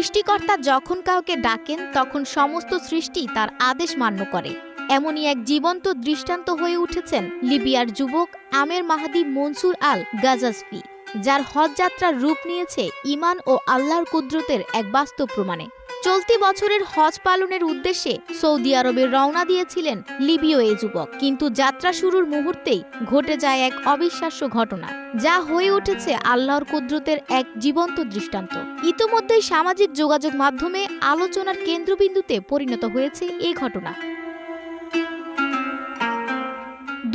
সৃষ্টিকর্তা যখন কাউকে ডাকেন তখন সমস্ত সৃষ্টি তার আদেশ মান্য করে। এমনই এক জীবন্ত দৃষ্টান্ত হয়ে উঠেছেন লিবিয়ার যুবক আমের মাহাদি মনসুর আল গাজাসফি, যার হজ যাত্রার রূপ নিয়েছে ঈমান ও আল্লাহর কুদরতের এক বাস্তব প্রমাণে। চলতি বছরের হজ পালনের উদ্দেশ্যে সৌদি আরবে রওনা দিয়েছিলেন লিবীয় এই যুবক, কিন্তু যাত্রা শুরুর মুহূর্তেই ঘটে যায় এক অবিশ্বাস্য ঘটনা, যা হয়ে উঠেছে আল্লাহর কুদরতের এক জীবন্ত দৃষ্টান্ত। ইতোমধ্যেই সামাজিক যোগাযোগ মাধ্যমে আলোচনার কেন্দ্রবিন্দুতে পরিণত হয়েছে এই ঘটনা।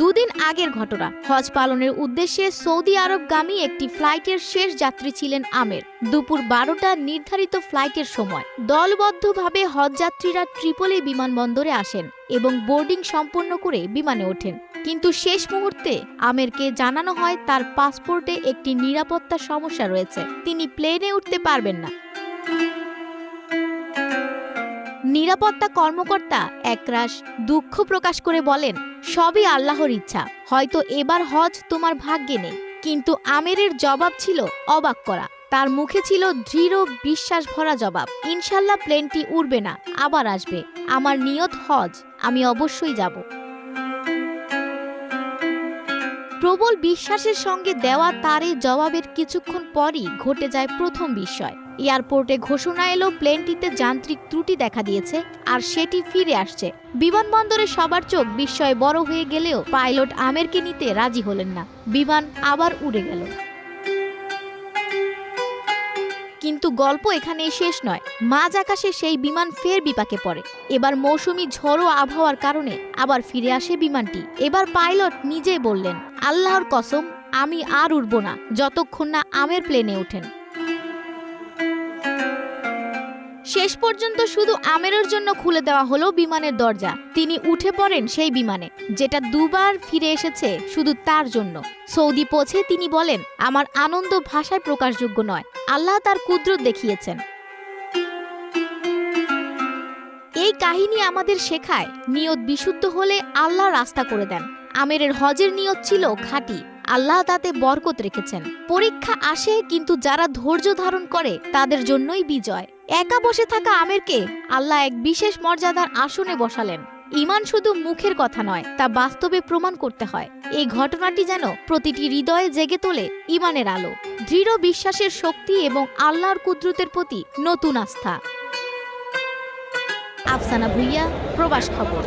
দুদিন আগের ঘটনা। হজ পালনের উদ্দেশ্যে সৌদি আরবগামী একটি ফ্লাইটের শেষ যাত্রী ছিলেন আমের। দুপুর 12টা নির্ধারিত ফ্লাইটের সময় দলবদ্ধভাবে হজযাত্রীরা ট্রিপলি বিমানবন্দরে আসেন এবং বোর্ডিং সম্পন্ন করে বিমানে ওঠেন। কিন্তু শেষ মুহূর্তে আমেরকে জানানো হয় তার পাসপোর্টে একটি নিরাপত্তা সমস্যা রয়েছে, তিনি প্লেনে উঠতে পারবেন না। নিরাপত্তা কর্মকর্তা একরাশ দুঃখ প্রকাশ করে বলেন, সবই আল্লাহর ইচ্ছা, হয়তো এবার হজ তোমার ভাগ্যে নেই। কিন্তু আমেরের জবাব ছিল অবাক করা। তার মুখে ছিল দৃঢ় বিশ্বাস ভরা জবাব, ইনশাল্লাহ প্লেনটি উড়বে না, আবার আসবে। আমার নিয়ত হজ, আমি অবশ্যই যাব। প্রবল বিশ্বাসের সঙ্গে দেওয়া তার এই জবাবের কিছুক্ষণ পরই ঘটে যায় প্রথম বিস্ময়। এয়ারপোর্টে ঘোষণা এলো প্লেনটিতে যান্ত্রিক ত্রুটি দেখা দিয়েছে আর সেটি ফিরে আসছে। বিমানবন্দরে সবার চোখ বিস্ময়ে বড় হয়ে গেলেও পাইলট আমেরকে নিতে রাজি হলেন না। বিমান আবার উড়ে গেল। কিন্তু গল্প এখানেই শেষ নয়। মাঝ আকাশে সেই বিমান ফের বিপাকে পড়ে। এবার মৌসুমি ঝড়ো আবহাওয়ার কারণে আবার ফিরে আসে বিমানটি। এবার পাইলট নিজেই বললেন, আল্লাহর কসম, আমি আর উড়ব না যতক্ষণ না আমের প্লেনে ওঠেন। শেষ পর্যন্ত শুধু আমেরের জন্য খুলে দেওয়া হলো বিমানের দরজা। তিনি উঠে পড়েন সেই বিমানে, যেটা দুবার ফিরে এসেছে শুধু তার জন্য। সৌদি পৌঁছে তিনি বলেন, আমার আনন্দ ভাষায় প্রকাশযোগ্য নয়, আল্লাহ তার কুদরত দেখিয়েছেন। এই কাহিনী আমাদের শেখায়, নিয়ত বিশুদ্ধ হলে আল্লাহ রাস্তা করে দেন। আমেরের হজের নিয়ত ছিল খাঁটি, আল্লাহ তাতে বরকত রেখেছেন। পরীক্ষা আসে, কিন্তু যারা ধৈর্য ধারণ করে তাদের জন্যই বিজয়। একা বসে থাকা আমেরকে আল্লাহ এক বিশেষ মর্যাদার আসনে বসালেন। ঈমান শুধু মুখের কথা নয়, তা বাস্তবে প্রমাণ করতে হয়। এই ঘটনাটি যেন প্রতিটি হৃদয়ে জেগে তোলে ঈমানের আলো, দৃঢ় বিশ্বাসের শক্তি এবং আল্লাহর কুদরতের প্রতি নতুন আস্থা। আফসানা ভুইয়া, প্রবাস খবর।